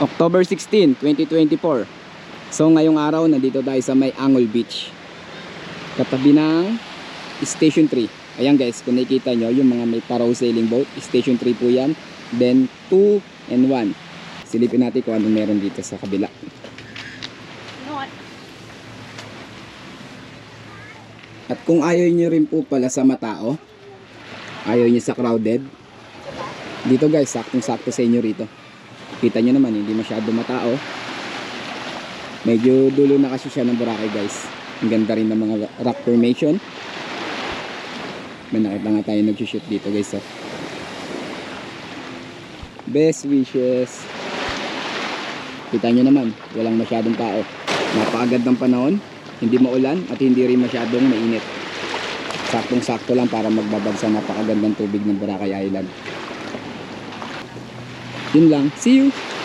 October 16, 2024. So ngayong araw nandito tayo sa may Angol Beach, katabi ng Station 3. Ayan guys, kung nakikita nyo yung mga may paraw sailing boat, Station 3 po yan. Then 2 and 1. Silipin natin kung anong meron dito sa kabila. At kung ayaw nyo rin po pala sa matao, ayaw nyo sa crowded, dito guys, saktong-sakto sa inyo rito. Kita nyo naman, hindi masyado matao. Medyo dulo na kasi siya ng Boracay guys. Ang ganda rin ng mga rock formation. May nakita nga tayo nag-shoot dito guys. Oh. Best wishes. Kita nyo naman, walang masyadong tao. Napakagad ng panahon, hindi maulan at hindi rin masyadong mainit. Saktong-sakto lang para magbabag sa napakagandang tubig ng Boracay Island. Yun lang, see you!